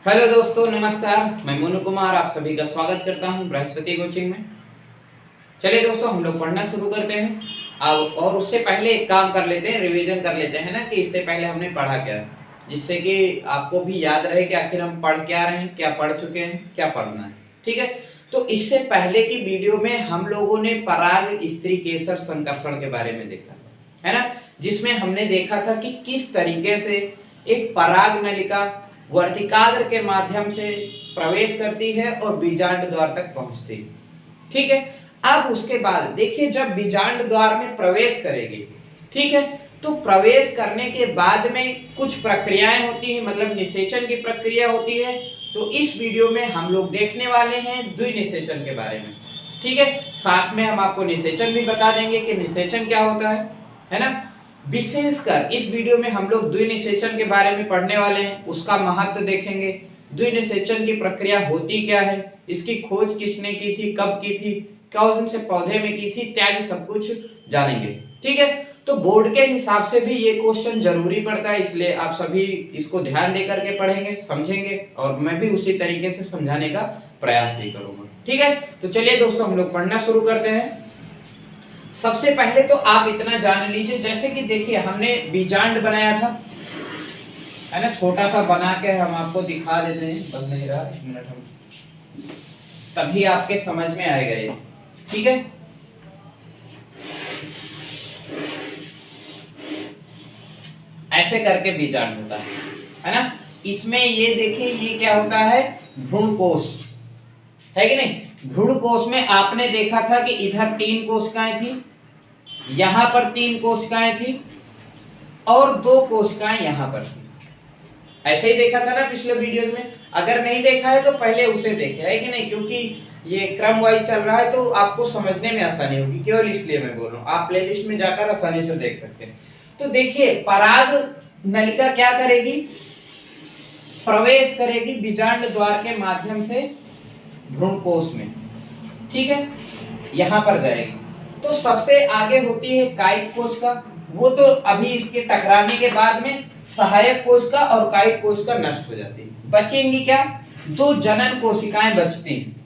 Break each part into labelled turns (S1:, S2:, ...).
S1: Hello दोस्तों, नमस्कार। मैं मोनू कुमार आप सभी का स्वागत करता हूं बृहस्पति कोचिंग में। चलिए दोस्तों, हम लोग पढ़ना शुरू करते हैं। अब और उससे पहले एक काम कर लेते हैं, रिवीजन कर लेते हैं ना कि इससे पहले हमने पढ़ा क्या है, जिससे कि आपको भी याद रहे कि आखिर हम पढ़ क्या रहे हैं, क्या पढ़ चुके हैं, क्या पढ़ना है। ठीक है, तो इससे पहले की वीडियो में हम लोगों ने पराग स्त्री केसर संकर्षण के बारे में देखा है ना, जिसमें हमने देखा था कि किस तरीके से एक पराग नलिका वर्तिकाग्र के माध्यम से प्रवेश करती है और बीजांड द्वार तक पहुंचती है। ठीक है, अब उसके बाद देखिए, जब बीजांड द्वार में प्रवेश करेगी, ठीक है, तो प्रवेश करने के बाद में कुछ प्रक्रियाएं होती हैं, मतलब निषेचन की प्रक्रिया होती है। तो इस वीडियो में हम लोग देखने वाले हैं द्विनिषेचन के बारे में। ठीक है, साथ में हम आपको निषेचन भी बता देंगे कि निषेचन क्या होता है ना। विशेषकर इस वीडियो में हम लोग द्विनिषेचन के बारे में पढ़ने वाले हैं, उसका महत्व देखेंगे, द्विनिषेचन की प्रक्रिया होती क्या है, इसकी खोज किसने की थी, कब की थी, कौन से पौधे में की थी, इत्यादि सब कुछ जानेंगे। ठीक है, तो बोर्ड के हिसाब से भी ये क्वेश्चन जरूरी पड़ता है, इसलिए आप सभी इसको ध्यान दे करके पढ़ेंगे, समझेंगे, और मैं भी उसी तरीके से समझाने का प्रयास भी करूंगा। ठीक है, तो चलिए दोस्तों, हम लोग पढ़ना शुरू करते हैं। सबसे पहले तो आप इतना जान लीजिए, जैसे कि देखिए हमने बीजांड बनाया था, है ना, छोटा सा बना के हम आपको दिखा देते हैं। बंद नहीं रहा, एक मिनट, हम तभी आपके समझ में आएगा ये। ठीक है, ऐसे करके बीजांड होता है ना। इसमें ये देखिए, ये क्या होता है, भ्रूण कोश है कि नहीं। भ्रूण कोश में आपने देखा था कि इधर 3 कोशिकाएं थी, यहां पर 3 कोशिकाएं थी, और 2 कोशिकाएं यहां पर थी। ऐसे ही देखा था ना पिछले वीडियो में। अगर नहीं देखा है तो पहले उसे देखे, है कि नहीं, क्योंकि ये क्रम वाइज चल रहा है तो आपको समझने में आसानी होगी, केवल इसलिए मैं बोल रहा हूँ। आप प्लेलिस्ट में जाकर आसानी से देख सकते हैं। तो देखिए, पराग नलिका क्या करेगी, प्रवेश करेगी बीजांड द्वार के माध्यम से भ्रूणकोश में। ठीक है, यहां पर जाएगी। तो सबसे आगे होती है कायिक कोशिका, वो तो अभी इसके टकराने के बाद में सहायक कोशिका और कायिक कोशिका नष्ट हो जाती है। बचेंगी क्या, 2 जनन कोशिकाएं बचती हैं।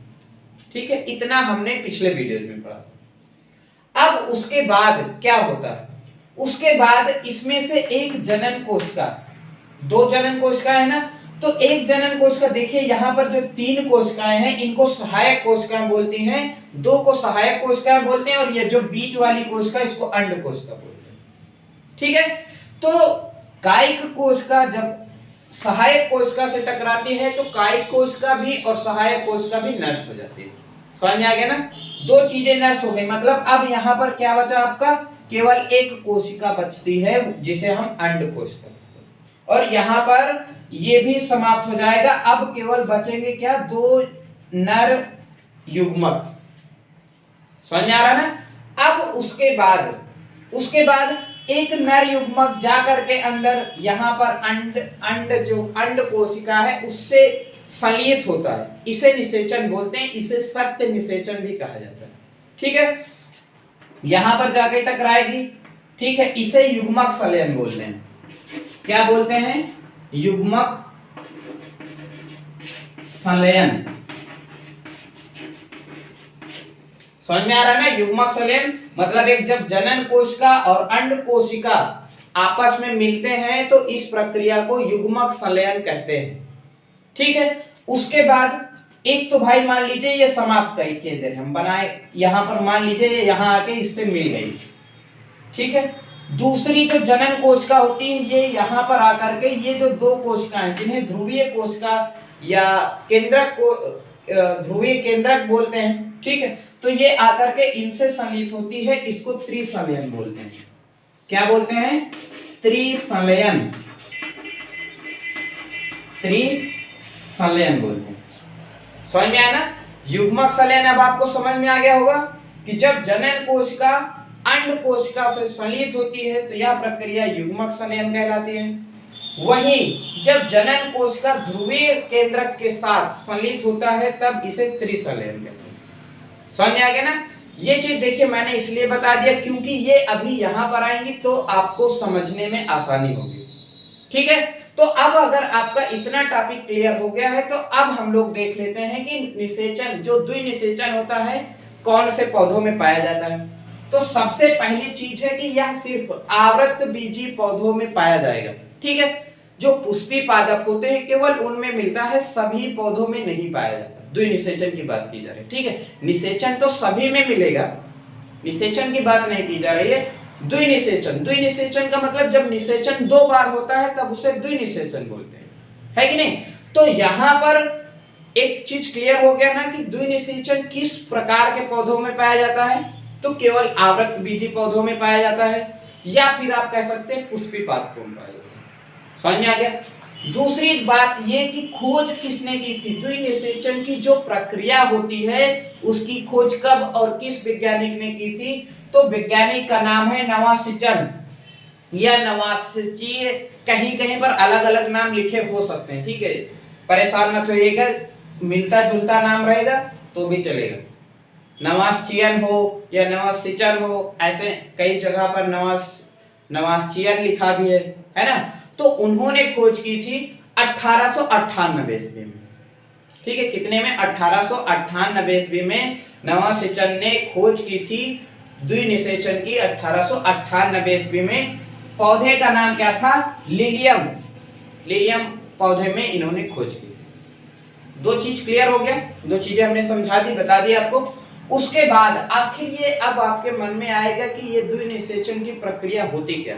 S1: ठीक है, इतना हमने पिछले वीडियो में पढ़ा। अब उसके बाद क्या होता है, उसके बाद इसमें से एक जनन कोशिका, 2 जनन कोशिकाएं है ना, तो एक जनन कोशिका, देखिए यहां पर जो 3 कोशिकाएं हैं इनको सहायक कोशिकाएं बोलती हैं, 2 को सहायक कोशिकाएं बोलते हैं, और ये जो बीच वाली कोशिका इसको अंड कोशिका बोलते हैं। ठीक है, तो कायिक कोशिका जब सहायक कोशिका से टकराती है तो कायिक कोशिका भी और सहायक कोशिका भी नष्ट हो जाती है। समझ में आ गया ना, 2 चीजें नष्ट हो गई। मतलब अब यहां पर क्या बचा आपका, केवल एक कोशिका बचती है जिसे हम अंड कोशिका, और यहां पर ये भी समाप्त हो जाएगा। अब केवल बचेंगे क्या, 2 नर युग्मक। समझ में आ रहा ना। अब उसके बाद एक नर युग्मक जाकर के अंदर यहां पर अंड जो अंड कोशिका है उससे संलियित होता है, इसे निषेचन बोलते हैं, इसे सत्य निषेचन भी कहा जाता है। ठीक है, यहां पर जाके टकराएगी। ठीक है, इसे युग्मक संलयन बोलते हैं। क्या बोलते हैं, युग्मक संलयन। समझ में आ रहा है ना, युग्मक संलयन मतलब एक जब जनन कोशिका और अंड कोशिका आपस में मिलते हैं तो इस प्रक्रिया को युग्मक संलयन कहते हैं। ठीक है, उसके बाद एक तो भाई मान लीजिए ये समाप्त करके दे हम बनाए, यहां पर मान लीजिए यहां आके इससे मिल गई। ठीक है, दूसरी जो जनन कोशिका होती है ये यहां पर आकर के ये जो 2 कोशिकाएं जिन्हें ध्रुवीय कोशिका या केंद्रक को ध्रुवीय केंद्रक बोलते हैं। ठीक है, तो ये आकर के इनसे संलियित होती है, इसको त्रिसंलयन बोलते हैं। क्या बोलते हैं, त्रिसंलयन, त्रिसंलयन बोलते हैं। समझ में आया ना, युग्मक संलयन अब आपको समझ में आ गया होगा कि जब जनन कोशिका अंड कोशिका से संलियित होती है तो यह प्रक्रिया युग्मक संलयन कहलाती है। वहीं जब जनन कोशिका ध्रुवीय केंद्रक के साथ संलियित होता है तब इसे त्रिसंलयन कहते हैं। समझ में आ गया ना। ये चीज देखिए मैंने इसलिए बता दिया क्योंकि ये अभी यहां पर आएंगी तो आपको समझने में आसानी होगी। ठीक है, तो अब अगर आपका इतना टॉपिक क्लियर हो गया है तो अब हम लोग देख लेते हैं कि निषेचन, जो द्विनिषेचन होता है कौन से पौधों में पाया जाता है। तो सबसे पहली चीज है कि यह सिर्फ आवृत बीजी पौधों में पाया जाएगा। ठीक है, जो पुष्पी पादप होते हैं केवल उनमें मिलता है, सभी पौधों में नहीं पाया जाता। द्विनिषेचन की बात की जा रही है। ठीक है, निषेचन तो सभी में मिलेगा, निषेचन की बात नहीं की जा रही है। द्विनिषेचन, द्विनिषेचन का मतलब जब निषेचन 2 बार होता है तब उसे द्विनिषेचन बोलते हैं, है कि नहीं। तो यहां पर एक चीज क्लियर हो गया ना कि द्विनिषेचन किस प्रकार के पौधों में पाया जाता है, तो केवल आवृत बीजी पौधों में पाया जाता है, या फिर आप कह सकते हैं पुष्पी पादपों में पाया जाता है। समझ में आ गया। दूसरी बात ये कि खोज किसने की थी, द्विनिषेचन की जो प्रक्रिया होती है उसकी खोज कब और किस वैज्ञानिक ने की थी, तो वैज्ञानिक का नाम है नवासिचन या नवासिचीय, कहीं कहीं पर अलग अलग नाम लिखे हो सकते हैं। ठीक है, परेशान मत होइएगा, मिलता जुलता नाम रहेगा तो भी चलेगा, नवासिचन हो या नवासिचन हो, ऐसे कई जगह पर नवासिचन लिखा भी है ना। तो उन्होंने खोज की थी 1898 ईस्वी में। ठीक है, कितने में, 1898 ईस्वी में नवासिचन ने खोज की थी द्विनिषेचन की, 1898 ईस्वी में। पौधे का नाम क्या था, लिलियम, लिलियम पौधे में इन्होंने खोज की। दो चीज क्लियर हो गया, दो चीजें हमने समझा दी, बता दी आपको। उसके बाद आखिर ये अब आपके मन में आएगा कि ये द्विनिषेचन की प्रक्रिया होती क्या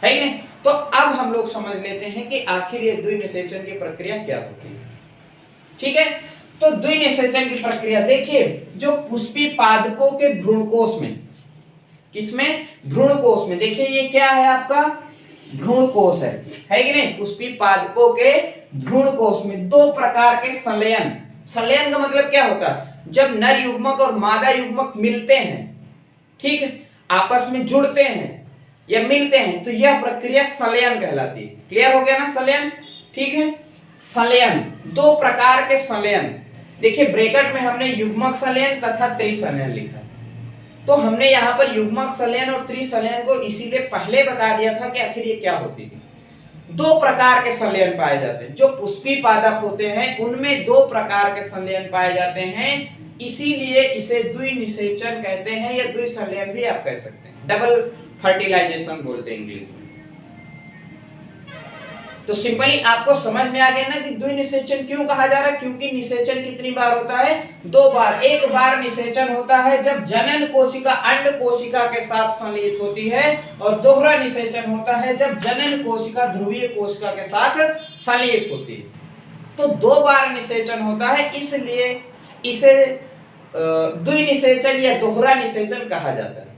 S1: है कि नहीं। तो अब हम लोग समझ लेते हैं कि आखिर ये द्विनिषेचन की प्रक्रिया क्या होती है। ठीक है, तो द्विनिषेचन की प्रक्रिया देखिए, जो पुष्पी पादपों के भ्रूणकोश में, किसमें, भ्रूणकोश में, देखिए ये क्या है आपका भ्रूणकोश है कि नहीं। पुष्पी पादपों के भ्रूणकोश में 2 प्रकार के संलयन, संलयन का मतलब क्या होता है, जब नर युग्मक और मादा युग्मक मिलते हैं, ठीक है, आपस में जुड़ते हैं या मिलते हैं, तो यह प्रक्रिया संलयन कहलाती है। क्लियर हो गया ना, संलयन। ठीक है, संलयन, 2 प्रकार के संलयन। देखिए ब्रैकेट में हमने युग्मक संलयन तथा त्रिसंलयन लिखा है, तो हमने यहाँ पर युग्मक संलयन और त्रिसंलयन को इसीलिए पहले बता दिया था कि आखिर ये क्या होती है। 2 प्रकार के संलयन पाए जाते हैं, जो पुष्पी पादप होते हैं उनमें 2 प्रकार के संलयन पाए जाते हैं, इसीलिए इसे द्विनिषेचन कहते हैं या द्विसंलयन भी आप कह सकते हैं, डबल फर्टिलाइजेशन बोलते हैं इंग्लिश में। तो सिंपली आपको समझ में आ गया ना कि द्विनिषेचन क्यों कहा जा रहा है, क्योंकि निषेचन कितनी बार होता है, 2 बार। एक बार निषेचन होता है जब जनन कोशिका अंड कोशिका के साथ संलयित होती है, और दोहरा निषेचन होता है जब जनन कोशिका ध्रुवीय कोशिका के साथ संलयित होती है। तो 2 बार निषेचन होता है, इसलिए इसे द्विनिषेचन या दोहरा निषेचन कहा जाता है।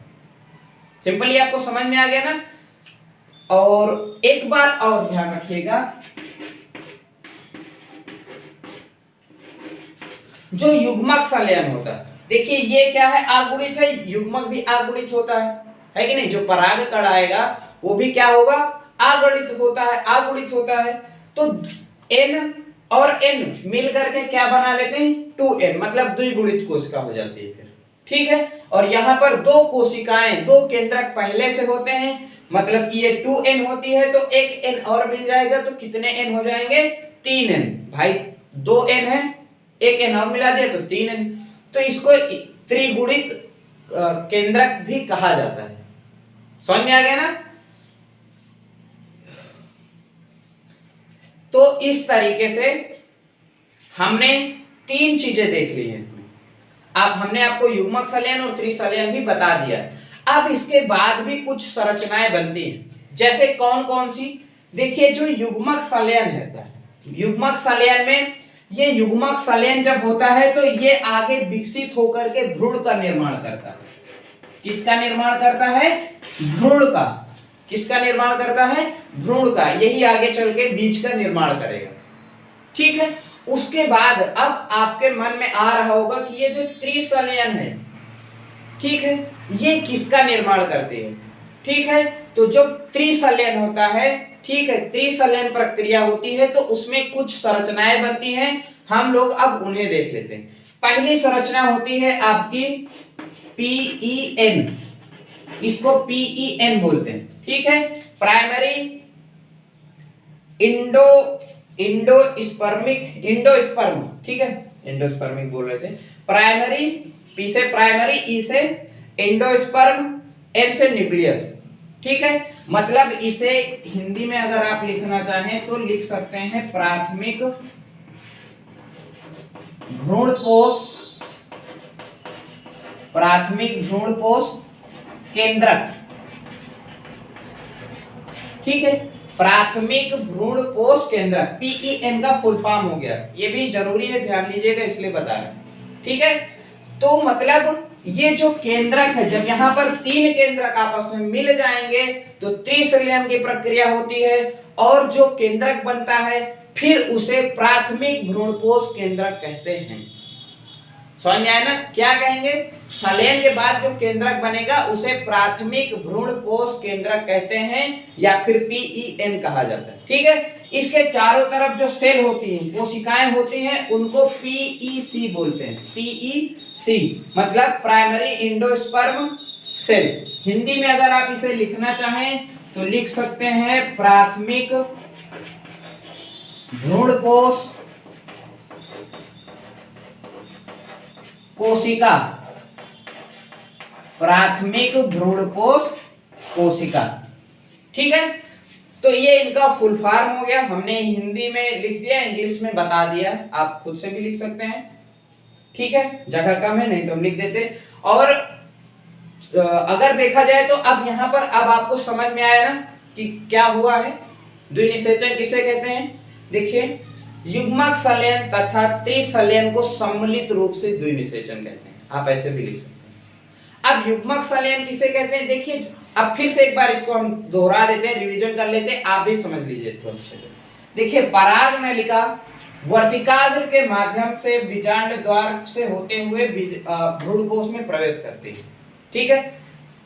S1: सिंपली आपको समझ में आ गया ना। और एक बात और ध्यान रखिएगा, जो युग्मक संलयन होता है, देखिए ये क्या है, आगुणित है, युग्मक भी आगुणित होता है कि नहीं। जो पराग कण आएगा वो भी क्या होगा, आगुणित होता है, आगुणित होता है। तो n और n मिल करके क्या बना लेते हैं, 2n, मतलब द्विगुणित कोशिका हो जाती है फिर। ठीक है, और यहाँ पर 2 कोशिकाएं, 2 केंद्रक पहले से होते हैं, मतलब कि ये 2n होती है, तो एक n और मिल जाएगा, तो कितने n हो जाएंगे, 3n। भाई 2n है, एक n और मिला दिया तो 3n, तो इसको त्रिगुणित केंद्रक भी कहा जाता है। समझ में आ गया ना। तो इस तरीके से हमने 3 चीजें देख ली हैं इसमें। अब हमने आपको युग्मक संलयन और त्रिसंलयन भी बता दिया है। अब इसके बाद भी कुछ संरचनाएं बनती हैं, जैसे कौन कौन सी, देखिए जो युग्मक संलयन है, युग्मक संलयन में, ये युग्मक संलयन जब होता है तो ये आगे विकसित होकर के भ्रूण का निर्माण करता है। किसका निर्माण करता है, भ्रूण का। किसका निर्माण करता है, भ्रूण का। यही आगे चल के बीज का निर्माण करेगा। ठीक है, उसके बाद अब आपके मन में आ रहा होगा कि ये जो त्रिसंलयन है, ठीक है, ये किसका निर्माण करते हैं। ठीक है, तो जो त्रिसंलयन होता है, ठीक है, त्रिसंलयन प्रक्रिया होती है तो उसमें कुछ संरचनाएं बनती हैं, हम लोग अब उन्हें देख लेते हैं। पहली संरचना होती है आपकी PEN, इसको PEN बोलते हैं। ठीक है, प्राइमरी इंडो इंडोस्पर्म, ठीक है, इंडोस्पर्मिक बोल रहे थे। प्राइमरी, पी से प्राइमरी, ई से इंडोस्पर्म, एन से न्यूक्लियस, ठीक है। मतलब इसे हिंदी में अगर आप लिखना चाहें तो लिख सकते हैं प्राथमिक भ्रूणपोष, प्राथमिक भ्रूणपोष केंद्रक, ठीक है, प्राथमिक भ्रूणपोष केंद्रक, पीईएन का फुल फॉर्म हो गया। ये भी जरूरी है, ध्यान दीजिएगा, इसलिए बता रहे हैं, ठीक है। तो मतलब ये जो केंद्रक है, जब यहाँ पर 3 केंद्रक आपस में मिल जाएंगे तो त्रिसंलयन की प्रक्रिया होती है, और जो केंद्रक बनता है फिर उसे प्राथमिक भ्रूणपोष केंद्रक कहते हैं। समझ में आया ना? क्या कहेंगे? संलयन के बाद जो केंद्रक बनेगा उसे प्राथमिक भ्रूणपोष केंद्रक कहते हैं, या फिर पीईएन कहा जाता है, ठीक है। इसके चारों तरफ जो सेल होती हैं, कोशिकाएं होती हैं, उनको पीईसी बोलते हैं। पीईसी मतलब प्राइमरी इंडोस्पर्म सेल। हिंदी में अगर आप इसे लिखना चाहें तो लिख सकते हैं प्राथमिक भ्रूणपोष कोशिका, प्राथमिक भ्रूणपोष कोशिका, ठीक है। तो ये इनका फुल फॉर्म हो गया, हमने हिंदी में लिख दिया, इंग्लिश में बता दिया, आप खुद से भी लिख सकते हैं, ठीक है, जगह कम है नहीं तो हम लिख देते। और अगर देखा जाए तो अब यहाँ पर अब आपको समझ में आया ना कि क्या हुआ है। द्विनिषेचन किसे कहते हैं? देखिए, युग्मक संलयन तथा त्रिसंलयन को सम्मिलित रूप से द्विनिषेचन कहते हैं, आप ऐसे भी लिख सकते हैं। अब युग्मक संलयन किसे कहते हैं? देखिए, अब फिर से एक बार इसको हम दोहरा देते हैं, रिवीजन कर लेते हैं, आप भी समझ लीजिए इसको अच्छे से। देखिए, पराग नलिका वर्तिकाग्र के माध्यम से बीजांड द्वार से होते हुए भ्रूणकोश में प्रवेश करती है, ठीक है।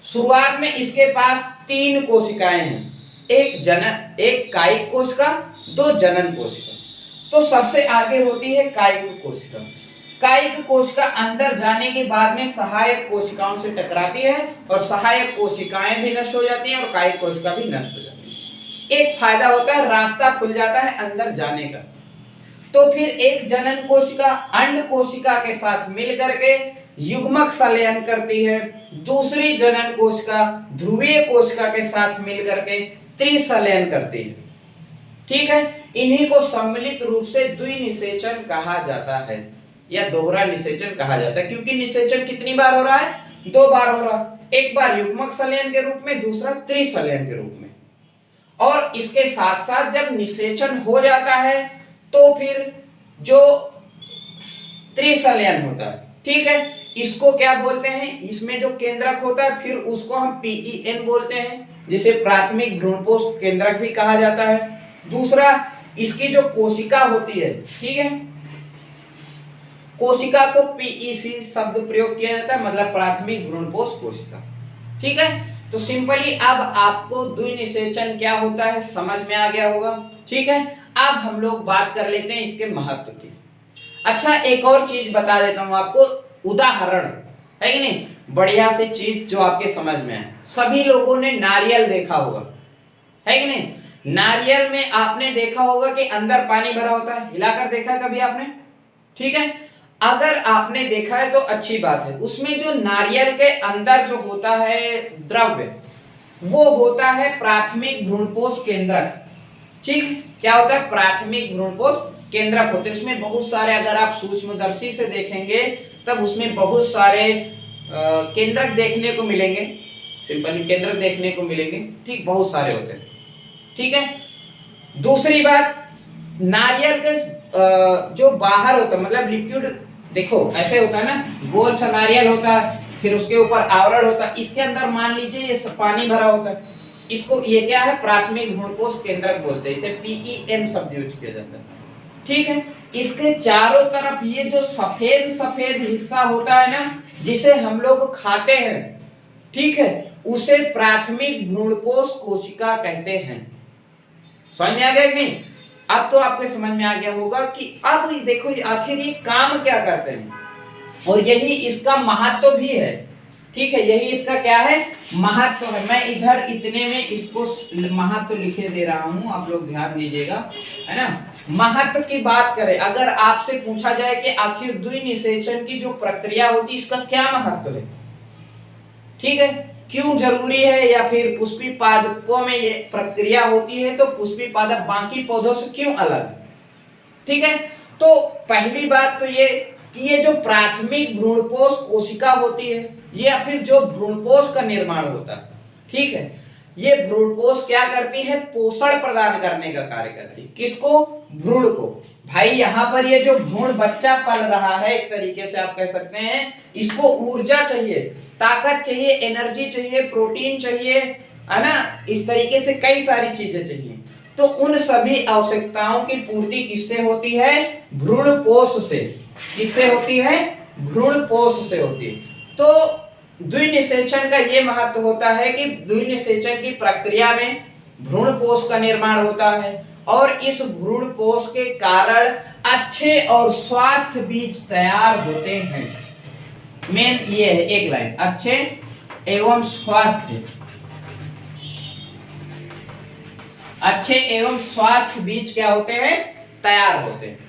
S1: शुरुआत में इसके पास 3 कोशिकाएं हैं, एक कायिक कोशिका, 2 जनन कोशिका। तो सबसे आगे होती है कायिक कोशिका। कायिक कोशिका अंदर जाने के बाद में सहायक कोशिकाओं से टकराती है, और सहायक कोशिकाएं भी नष्ट हो जाती हैं और कायिक कोशिका भी नष्ट हो जाती है। एक फायदा होता है, रास्ता खुल जाता है अंदर जाने का। तो फिर एक जनन कोशिका अंड कोशिका के साथ मिल करके युग्मक संलयन करती है, दूसरी जनन कोशिका ध्रुवीय कोशिका के साथ मिल करके त्रिसंलयन करती है, ठीक है। इन्हीं को सम्मिलित रूप से द्विनिषेचन कहा जाता है, या दोहरा निषेचन कहा जाता है, क्योंकि निषेचन कितनी बार हो रहा है? 2 बार हो रहा है, एक बार युग्मक संलयन के रूप में, दूसरा त्रिसंलयन के रूप में। और इसके साथ साथ जब निषेचन हो जाता है तो फिर जो त्रिसंलयन होता है, ठीक है, इसको क्या बोलते हैं? इसमें जो केंद्रक होता है फिर उसको हम पीईएन बोलते हैं, जिसे प्राथमिक भ्रूणपोष केंद्रक भी कहा जाता है। दूसरा, इसकी जो कोशिका होती है, ठीक है, कोशिका को पीईसी शब्द प्रयोग किया जाता है, मतलब प्राथमिक भ्रूणपोष कोशिका, ठीक है। तो सिंपली अब आपको द्विनिषेचन क्या होता है समझ में आ गया होगा, ठीक है। अब हम लोग बात कर लेते हैं इसके महत्व की। अच्छा, एक और चीज बता देता हूं आपको, उदाहरण है कि नहीं, बढ़िया से चीज जो आपके समझ में है। सभी लोगों ने नारियल देखा होगा, है कि नहीं? नारियल में आपने देखा होगा कि अंदर पानी भरा होता है, हिलाकर देखा है कभी आपने? ठीक है, अगर आपने देखा है तो अच्छी बात है। उसमें जो नारियल के अंदर जो होता है द्रव्य, वो होता है प्राथमिक भ्रूणपोष केंद्रक। ठीक, क्या होता है? प्राथमिक भ्रूणपोष केंद्रक होते हैं। उसमें बहुत सारे, अगर आप सूक्ष्मदर्शी से देखेंगे तब उसमें बहुत सारे केंद्रक देखने को मिलेंगे, सिंपली केंद्रक देखने को मिलेंगे। ठीक, बहुत सारे होते हैं। ठीक है, दूसरी बात, नारियल के जो बाहर होता है, मतलब लिक्विड, देखो ऐसे होता है ना, गोल सा नारियल होता है, फिर उसके ऊपर आवरण होता है, इसके अंदर मान लीजिए ये पानी भरा होता है, इसको ये क्या है? प्राथमिक भ्रूणपोष केंद्रक बोलते हैं, इसे पीईएन शब्द यूज किया जाता है। ठीक है, इसके चारों तरफ ये जो सफेद सफेद हिस्सा होता है ना, जिसे हम लोग खाते हैं, ठीक है, उसे प्राथमिक भ्रूणपोष कोशिका कहते हैं। समझ में आ गया कि नहीं? अब तो आपको समझ में आ गया होगा कि अब देखो आखिर ये काम क्या करते हैं, और यही इसका महत्व भी है। ठीक है, यही इसका क्या है, महत्व है। मैं इधर इतने में इसको महत्व लिखे दे रहा हूं, आप लोग ध्यान दीजिएगा, है ना। महत्व की बात करें, अगर आपसे पूछा जाए कि आखिर द्विनिषेचन की जो प्रक्रिया होती है इसका क्या महत्व है, ठीक है, क्यों जरूरी है, या फिर पुष्पी पादपों में ये प्रक्रिया होती है तो पुष्पी पादप बाकी पौधों से क्यों अलग, ठीक है। तो पहली बात तो ये कि ये जो प्राथमिक भ्रूणपोष कोशिका होती है, या फिर जो भ्रूणपोष का निर्माण होता है, ठीक है, ये भ्रूणपोष क्या करती है, पोषण प्रदान करने का कार्य करती है। किसको, भ्रूण को। भाई यहाँ पर ये जो भ्रूण बच्चा पल रहा है, एक तरीके से आप कह सकते हैं, इसको ऊर्जा चाहिए, ताकत चाहिए, एनर्जी चाहिए, प्रोटीन चाहिए, है ना, इस तरीके से कई सारी चीजें चाहिए। तो उन सभी आवश्यकताओं की पूर्ति किससे होती है, भ्रूणपोष से। किससे होती है, भ्रूणपोष से होती है। तो द्विनिषेचन का ये महत्व होता है कि द्विनिषेचन की प्रक्रिया में भ्रूणपोष का निर्माण होता है, और इस भ्रूणपोष के कारण अच्छे और स्वस्थ बीज तैयार होते हैं। मेन ये है एक लाइन, अच्छे एवं स्वस्थ, अच्छे एवं स्वस्थ बीज क्या होते हैं, तैयार होते हैं।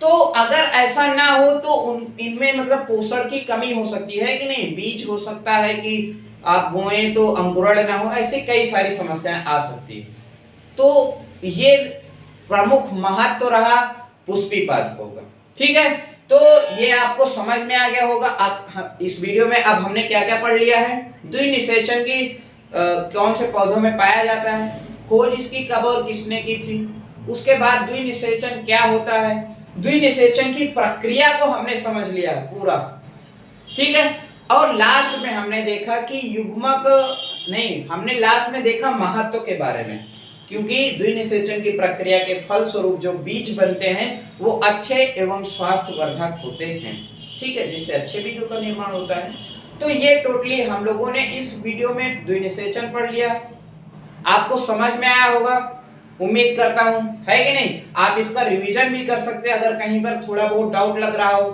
S1: तो अगर ऐसा ना हो तो इनमें मतलब पोषण की कमी हो सकती है कि नहीं, बीज हो सकता है कि आप बोएं तो अंकुरण ना हो, ऐसे कई सारी समस्याएं आ सकती है। तो ये प्रमुख महत्व रहा पुष्पी पादपों का, ठीक है। तो ये आपको समझ में आ गया होगा। इस वीडियो में अब हमने क्या क्या पढ़ लिया है, द्विनिषेचन की कौन से पौधों में पाया जाता है, खोज इसकी कब और किसने की थी, उसके बाद द्विनिषेचन क्या होता है, द्विनिषेचन की प्रक्रिया को हमने समझ लिया पूरा, ठीक है। और लास्ट में हमने देखा कि युग्मक नहीं, हमने लास्ट में देखा महत्व के बारे में, क्योंकि द्विनिषेचन की प्रक्रिया के फलस्वरूप जो बीज बनते हैं वो अच्छे एवं स्वास्थ्यवर्धक होते हैं, ठीक है, जिससे अच्छे बीजों का निर्माण होता है। तो ये टोटली हम लोगों ने इस वीडियो में द्विनिषेचन पढ़ लिया, आपको समझ में आया होगा, उम्मीद करता हूं, है कि नहीं। आप इसका रिवीजन भी कर सकते हैं, अगर कहीं पर थोड़ा बहुत डाउट लग रहा हो,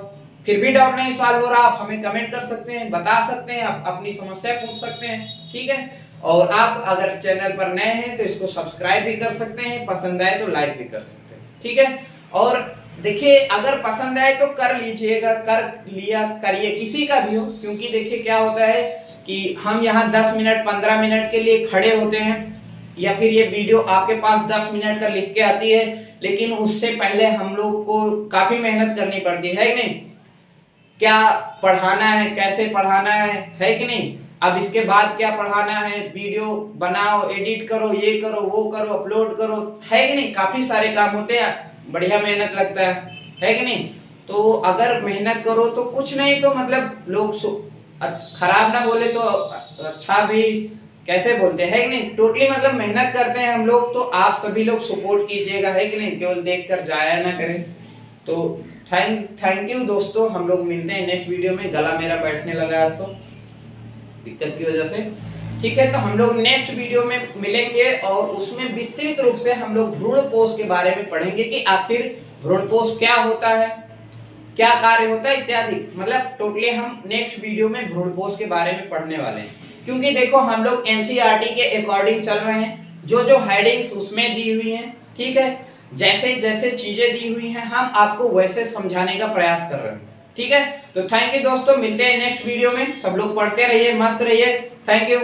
S1: फिर भी डाउट नहीं सॉल्व हो रहा, आप हमें कमेंट कर सकते हैं, बता सकते हैं, आप अपनी समस्या पूछ सकते हैं, ठीक है। और आप अगर चैनल पर नए हैं तो इसको सब्सक्राइब भी कर सकते हैं, पसंद आए तो लाइक भी कर सकते हैं, ठीक है। और देखिए, अगर पसंद आए तो कर लीजिएगा, कर लिया करिए, किसी का भी हो, क्योंकि देखिए क्या होता है कि हम यहाँ 10 मिनट 15 मिनट के लिए खड़े होते हैं, या फिर ये वीडियो आपके पास 10 मिनट का लिख के आती है, लेकिन उससे पहले हम लोग को काफी मेहनत करनी पड़ती है कि नहीं, क्या पढ़ाना है, कैसे पढ़ाना है कि नहीं, अब इसके बाद क्या पढ़ाना है, वीडियो बनाओ, एडिट करो, ये करो, वो करो, अपलोड करो, है कि नहीं, काफी सारे काम होते हैं, बढ़िया मेहनत लगता है कि नहीं। तो अगर मेहनत करो तो कुछ नहीं तो मतलब लोग खराब ना बोले तो अच्छा भी कैसे बोलते हैं कि नहीं, टोटली मतलब मेहनत करते हैं हम लोग, तो आप सभी लोग सपोर्ट कीजिएगा, है कि नहीं, केवल देखकर जाया ना करें। तो थैंक यू दोस्तों, हम लोग मिलते हैं नेक्स्ट वीडियो में। गला मेरा बैठने लगा आज तो दिक्कत की वजह से, ठीक है। तो हम लोग नेक्स्ट वीडियो में मिलेंगे और उसमें विस्तृत रूप से हम लोग भ्रूणपोष के बारे में पढ़ेंगे कि आखिर भ्रूणपोष क्या होता है, क्या कार्य होता है इत्यादि, मतलब टोटली हम नेक्स्ट वीडियो में भ्रूणपोष के बारे में पढ़ने वाले हैं। क्योंकि देखो हम लोग एनसीईआरटी के अकॉर्डिंग चल रहे हैं, जो जो हेडिंग्स उसमें दी हुई हैं, ठीक है, जैसे जैसे चीजें दी हुई हैं हम आपको वैसे समझाने का प्रयास कर रहे हैं, ठीक है। तो थैंक यू दोस्तों, मिलते हैं नेक्स्ट वीडियो में, सब लोग पढ़ते रहिए, मस्त रहिए, थैंक यू।